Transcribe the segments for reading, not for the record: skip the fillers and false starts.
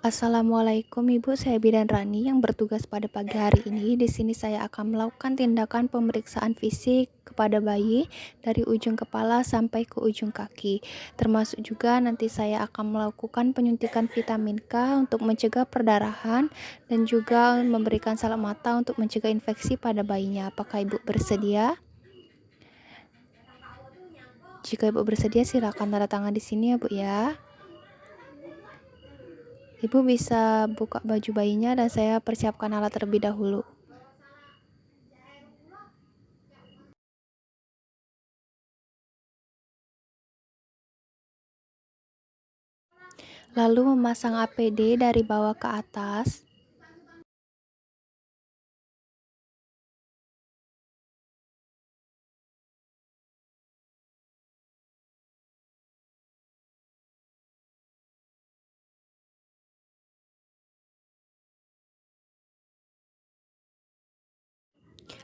Assalamualaikum Ibu, saya Bidan Rani yang bertugas pada pagi hari ini. Di sini saya akan melakukan tindakan pemeriksaan fisik kepada bayi dari ujung kepala sampai ke ujung kaki. Termasuk juga nanti saya akan melakukan penyuntikan vitamin K untuk mencegah perdarahan dan juga memberikan salep mata untuk mencegah infeksi pada bayinya. Apakah Ibu bersedia? Jika Ibu bersedia, silakan tanda tangan di sini ya Bu ya. Ibu bisa buka baju bayinya dan saya persiapkan alat terlebih dahulu. Lalu memasang APD dari bawah ke atas.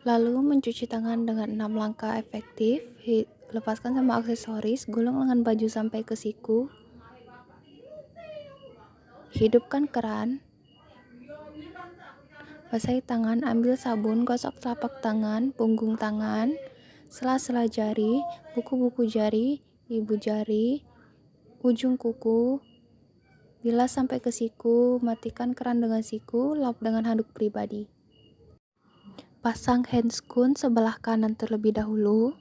Lalu mencuci tangan dengan 6 langkah efektif. Lepaskan semua aksesoris, gulung lengan baju sampai ke siku. Hidupkan keran. Basahi tangan, ambil sabun, gosok telapak tangan, punggung tangan, sela-sela jari, buku-buku jari, ibu jari, ujung kuku. Bilas sampai ke siku, matikan keran dengan siku, lap dengan handuk pribadi. Pasang handscoon sebelah kanan terlebih dahulu.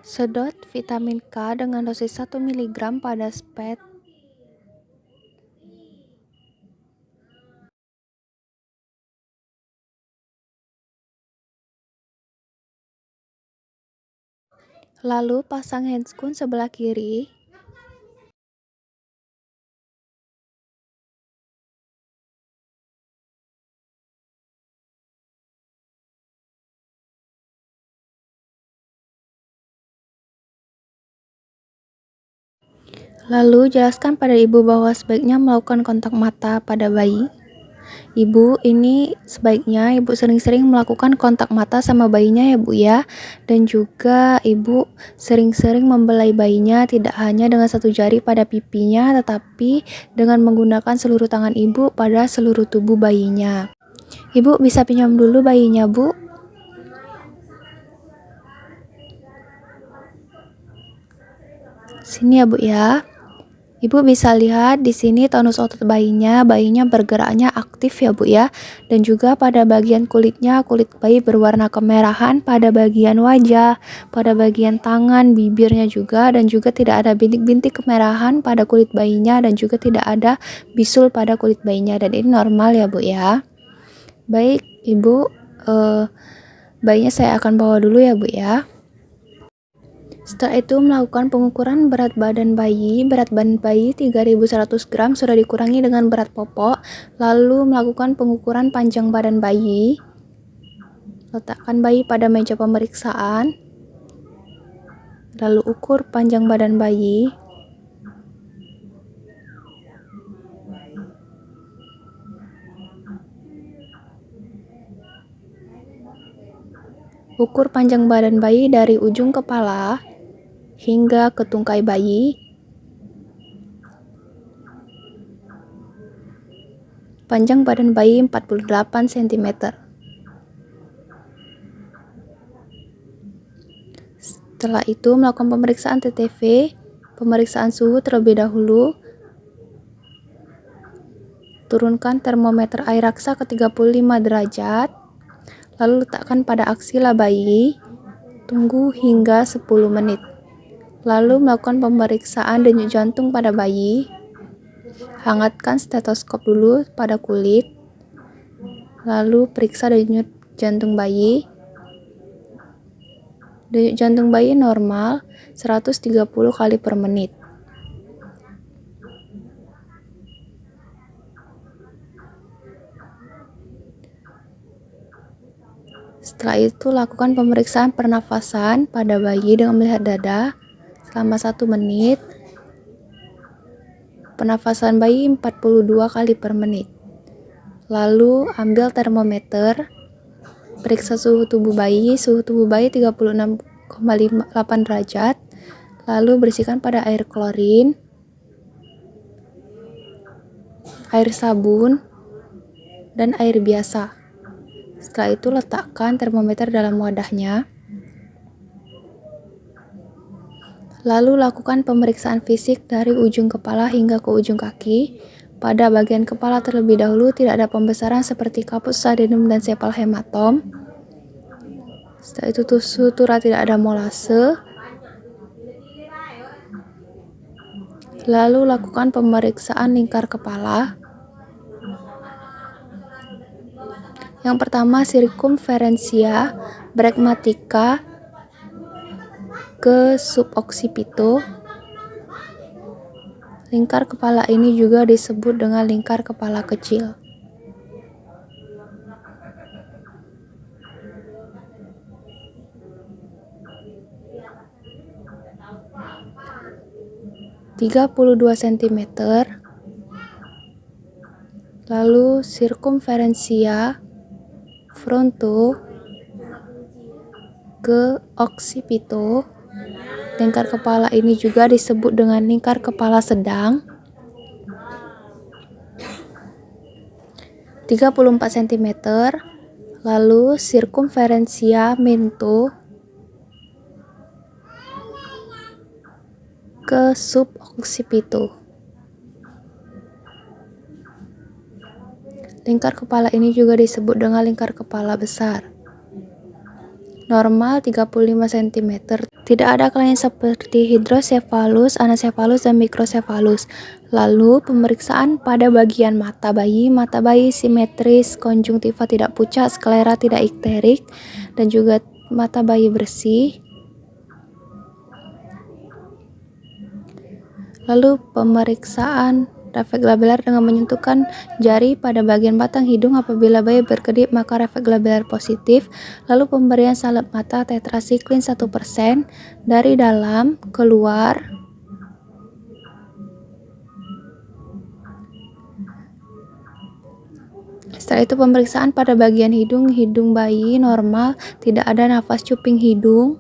Sedot vitamin K dengan dosis 1 mg pada spet. Lalu pasang handscoon sebelah kiri. Lalu jelaskan pada ibu bahwa sebaiknya melakukan kontak mata pada bayi. Ibu, ini sebaiknya ibu sering-sering melakukan kontak mata sama bayinya ya Bu ya. Dan juga ibu sering-sering membelai bayinya tidak hanya dengan satu jari pada pipinya, tetapi dengan menggunakan seluruh tangan ibu pada seluruh tubuh bayinya. Ibu bisa pinjam dulu bayinya Bu. Sini ya Bu ya. Ibu bisa lihat di sini tonus otot bayinya bergeraknya aktif ya Bu ya. Dan juga pada bagian kulitnya, kulit bayi berwarna kemerahan pada bagian wajah, pada bagian tangan, bibirnya juga, dan juga tidak ada bintik-bintik kemerahan pada kulit bayinya, dan juga tidak ada bisul pada kulit bayinya, dan ini normal ya Bu ya. Baik Ibu, bayinya saya akan bawa dulu ya Bu ya. Setelah itu melakukan pengukuran berat badan bayi. Berat badan bayi 3.100 gram sudah dikurangi dengan berat popok. Lalu melakukan pengukuran panjang badan bayi. Letakkan bayi pada meja pemeriksaan. Lalu ukur panjang badan bayi. Ukur panjang badan bayi dari ujung kepala hingga ke tungkai bayi. Panjang badan bayi 48 cm. Setelah itu melakukan pemeriksaan TTV, pemeriksaan suhu terlebih dahulu. Turunkan termometer air raksa ke 35 derajat. Lalu letakkan pada aksila bayi. Tunggu hingga 10 menit. Lalu melakukan pemeriksaan denyut jantung pada bayi. Hangatkan stetoskop dulu pada kulit. Lalu periksa denyut jantung bayi. Denyut jantung bayi normal 130 kali per menit. Setelah itu lakukan pemeriksaan pernafasan pada bayi dengan melihat dada selama 1 menit. Pernafasan bayi 42 kali per menit. Lalu ambil termometer, periksa suhu tubuh bayi 36,8 derajat. Lalu bersihkan pada air klorin, air sabun, dan air biasa. Setelah itu letakkan termometer dalam wadahnya. Lalu lakukan pemeriksaan fisik dari ujung kepala hingga ke ujung kaki. Pada bagian kepala terlebih dahulu tidak ada pembesaran seperti kapus adenum dan sepal hematom. Setelah itu sutura tidak ada molase. Lalu lakukan pemeriksaan lingkar kepala. Yang pertama circumferentia bregmatica ke suboccipito. Lingkar kepala ini juga disebut dengan lingkar kepala kecil. (32 cm). Lalu circumferentia fronto ke occipito. Lingkar kepala ini juga disebut dengan lingkar kepala sedang. 34 cm. Lalu circumferentia mento ke suboccipito. Lingkar kepala ini juga disebut dengan lingkar kepala besar. Normal 35 cm. Tidak ada kelainan seperti hidrosefalus, anecephalus, dan mikrosefalus. Lalu pemeriksaan pada bagian mata bayi simetris, konjungtiva tidak pucat, sklera tidak ikterik, dan juga mata bayi bersih. Lalu pemeriksaan refleks glabelar dengan menyentuhkan jari pada bagian batang hidung. Apabila bayi berkedip maka refleks glabelar positif. Lalu pemberian salep mata tetrasiklin 1% dari dalam keluar. Setelah itu pemeriksaan pada bagian hidung bayi normal, tidak ada nafas cuping hidung.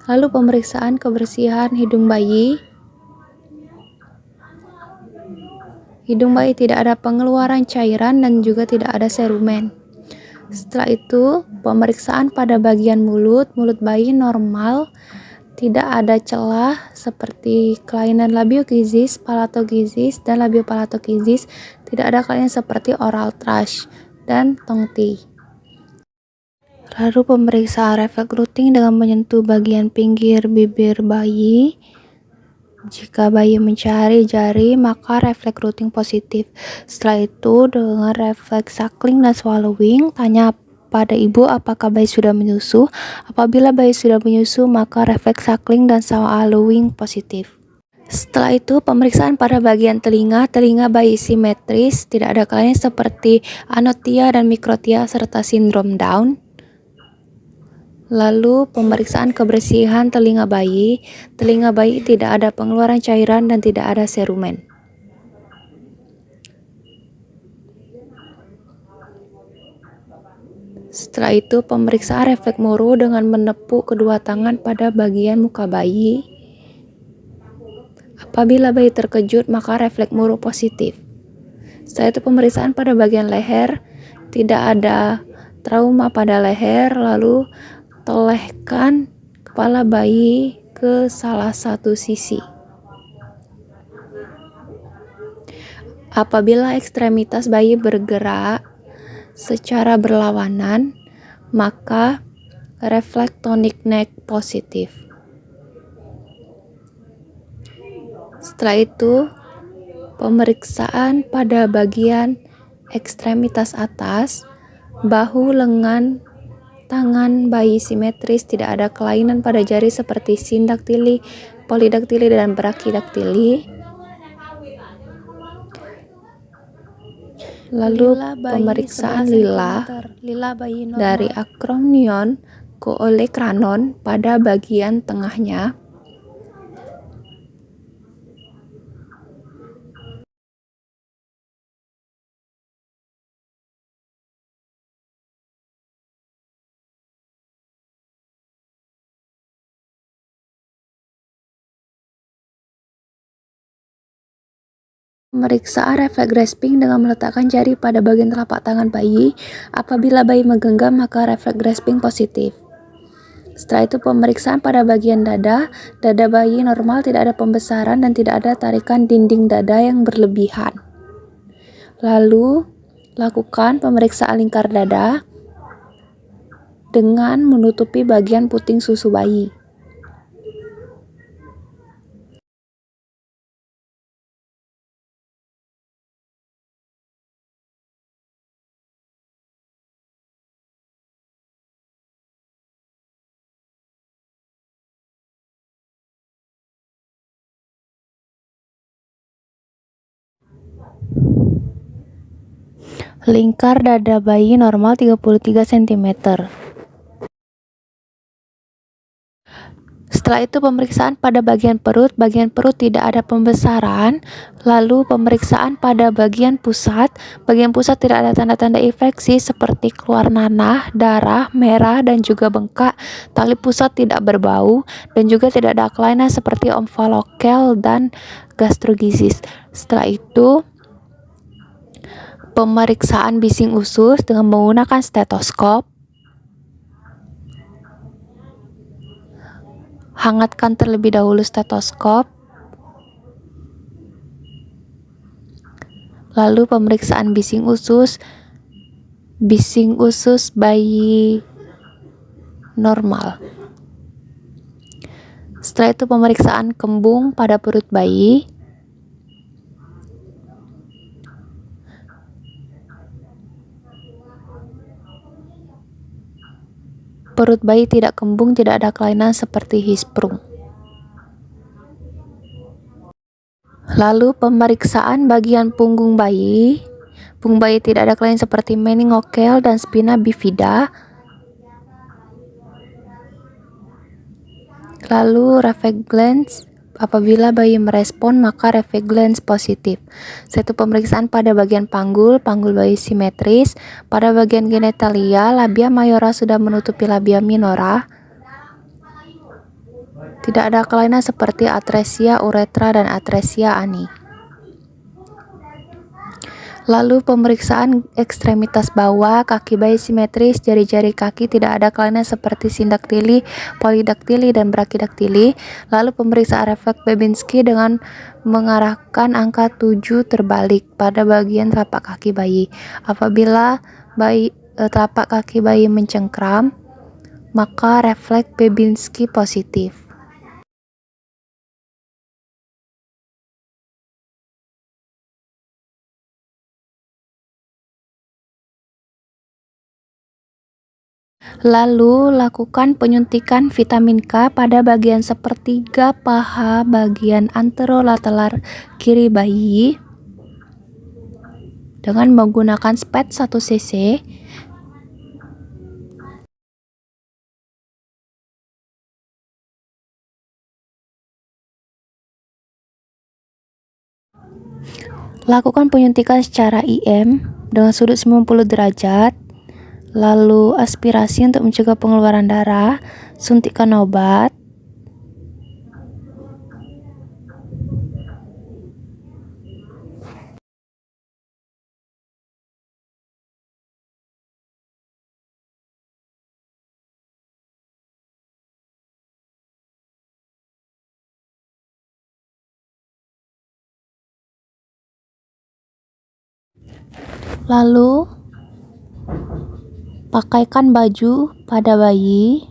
Lalu pemeriksaan kebersihan hidung bayi. Hidung bayi tidak ada pengeluaran cairan dan juga tidak ada serumen. Setelah itu, pemeriksaan pada bagian mulut bayi normal, tidak ada celah seperti kelainan labiokizis, palatokizis, dan labiopalatokizis, tidak ada kelainan seperti oral thrush dan tongti. Lalu pemeriksaan refleks routing dengan menyentuh bagian pinggir bibir bayi. Jika bayi mencari jari, maka refleks routing positif. Setelah itu, dengan refleks suckling dan swallowing, tanya pada ibu apakah bayi sudah menyusu. Apabila bayi sudah menyusu, maka refleks suckling dan swallowing positif. Setelah itu, pemeriksaan pada bagian telinga bayi simetris, tidak ada kelainan seperti anotia dan mikrotia serta sindrom Down. Lalu pemeriksaan kebersihan telinga bayi tidak ada pengeluaran cairan dan tidak ada serumen. Setelah itu pemeriksaan refleks Moro dengan menepuk kedua tangan pada bagian muka bayi. Apabila bayi terkejut maka refleks Moro positif. Setelah itu pemeriksaan pada bagian leher, tidak ada trauma pada leher. Lalu tolehkan kepala bayi ke salah satu sisi. Apabila ekstremitas bayi bergerak secara berlawanan, maka refleks tonic neck positif. Setelah itu, pemeriksaan pada bagian ekstremitas atas, bahu, lengan, tangan bayi simetris, tidak ada kelainan pada jari seperti sindaktili, polidaktili, dan brachidaktili. Lalu pemeriksaan lila dari acromnion ke olecranon pada bagian tengahnya. Pemeriksaan refleks grasping dengan meletakkan jari pada bagian telapak tangan bayi. Apabila bayi menggenggam, maka refleks grasping positif. Setelah itu pemeriksaan pada bagian dada. Dada bayi normal, tidak ada pembesaran dan tidak ada tarikan dinding dada yang berlebihan. Lalu lakukan pemeriksaan lingkar dada dengan menutupi bagian puting susu bayi. Lingkar dada bayi normal 33 cm. Setelah itu pemeriksaan pada bagian perut. Bagian perut tidak ada pembesaran. Lalu pemeriksaan pada bagian pusat. Bagian pusat tidak ada tanda-tanda infeksi seperti keluar nanah, darah, merah, dan juga bengkak. Tali pusat tidak berbau dan juga tidak ada kelainan seperti omfalokel dan gastrogizis. Setelah itu pemeriksaan bising usus dengan menggunakan stetoskop. Hangatkan terlebih dahulu stetoskop. Lalu pemeriksaan bising usus bayi normal. Setelah itu pemeriksaan kembung pada perut bayi. Perut bayi tidak kembung, tidak ada kelainan seperti hisprung. Lalu pemeriksaan bagian punggung bayi. Punggung bayi tidak ada kelainan seperti meningokel dan spina bifida. Lalu refleks glans. Apabila bayi merespon, maka refleks glans positif. Satu pemeriksaan pada bagian panggul bayi simetris. Pada bagian genitalia, labia mayora sudah menutupi labia minora. Tidak ada kelainan seperti atresia uretra dan atresia ani. Lalu pemeriksaan ekstremitas bawah, kaki bayi simetris, jari-jari kaki tidak ada kelainan seperti sindaktili, polidaktili, dan brakidaktili. Lalu pemeriksaan refleks Babinski dengan mengarahkan angka 7 terbalik pada bagian telapak kaki bayi. Apabila telapak kaki bayi mencengkram, maka refleks Babinski positif. Lalu lakukan penyuntikan vitamin K pada bagian sepertiga paha bagian anterolateral kiri bayi dengan menggunakan spet 1 cc. Lakukan penyuntikan secara IM dengan sudut 90 derajat. Lalu aspirasi untuk mencegah pengeluaran darah, suntikan obat. Lalu pakaikan baju pada bayi.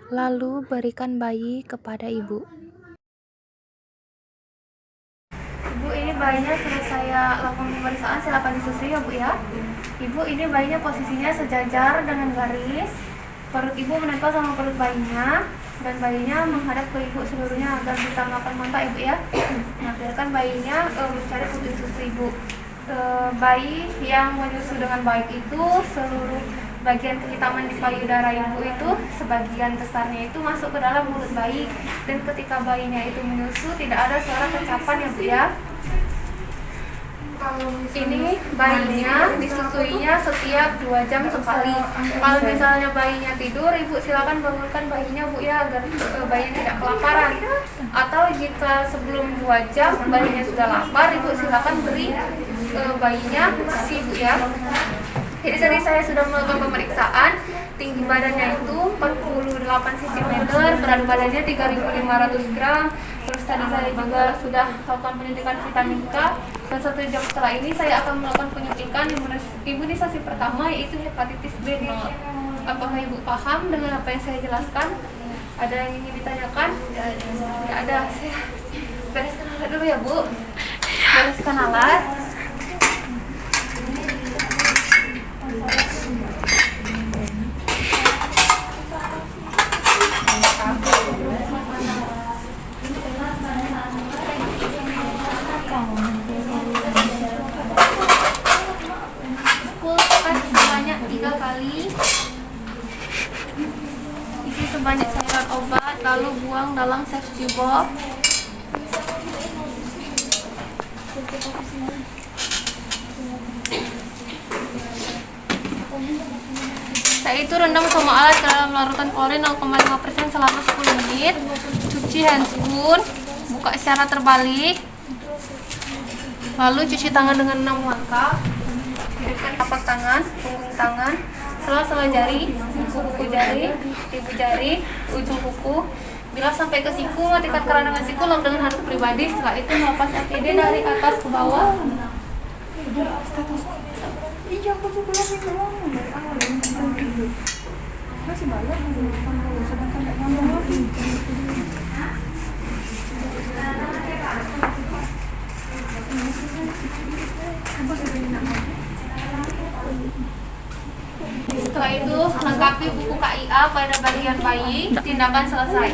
Lalu berikan bayi kepada ibu. Ibu, ini bayinya sudah saya lakukan pemeriksaan, silakan disusui ya Bu ya. Ibu, ini bayinya posisinya sejajar dengan garis. Perut ibu menempel sama perut bayinya, dan bayinya menghadap ke ibu seluruhnya agar bisa makan mata ibu ya. Nah, biarkan bayinya mencari putih susu ibu. Bayi yang menyusu dengan baik itu, seluruh bagian kehitaman di payudara ibu itu sebagian besarnya itu masuk ke dalam mulut bayi, dan ketika bayinya itu menyusu tidak ada suara kecapan ya Bu ya. Ini bayinya disusuinya setiap 2 jam sekali. Kalau misalnya bayinya tidur, ibu silakan bangunkan bayinya Bu ya, agar bayinya tidak kelaparan. Atau jika sebelum 2 jam bayinya sudah lapar, ibu silakan beri bayinya si Bu ya. Jadi tadi saya sudah melakukan pemeriksaan. Tinggi badannya itu 48 cm, berat badannya 3.500 gram. Terus tadi saya juga sudah melakukan penyuntikan vitamin K. Dan 1 jam setelah ini saya akan melakukan penyuntikan imunisasi pertama, yaitu hepatitis B. Apakah ibu paham dengan apa yang saya jelaskan? Ada yang ingin ditanyakan? Tidak ada. Saya bereskan alat dulu ya Bu. Bereskan alat. Sebanyak 3 kali, isi sebanyak cairan obat, lalu buang dalam safety box. Setelah itu rendam semua alat ke dalam larutan klorin 0,5% selama 10 menit. Cuci handscoon, buka secara terbalik, lalu cuci tangan dengan 6 langkah. Hidupkan tapak tangan, punggung tangan, sela-sela jari, kuku jari, ibu jari, ujung kuku. Bila sampai ke siku, matikan keran dengan siku, lock dengan handuk pribadi. Setelah itu melepas APD dari atas ke bawah. Iya, aku juga lagi ngomong dari awal masih banyak sedangkan nggak nyambung lagi. Setelah itu lengkapi buku KIA pada bagian bayi. Tindakan selesai.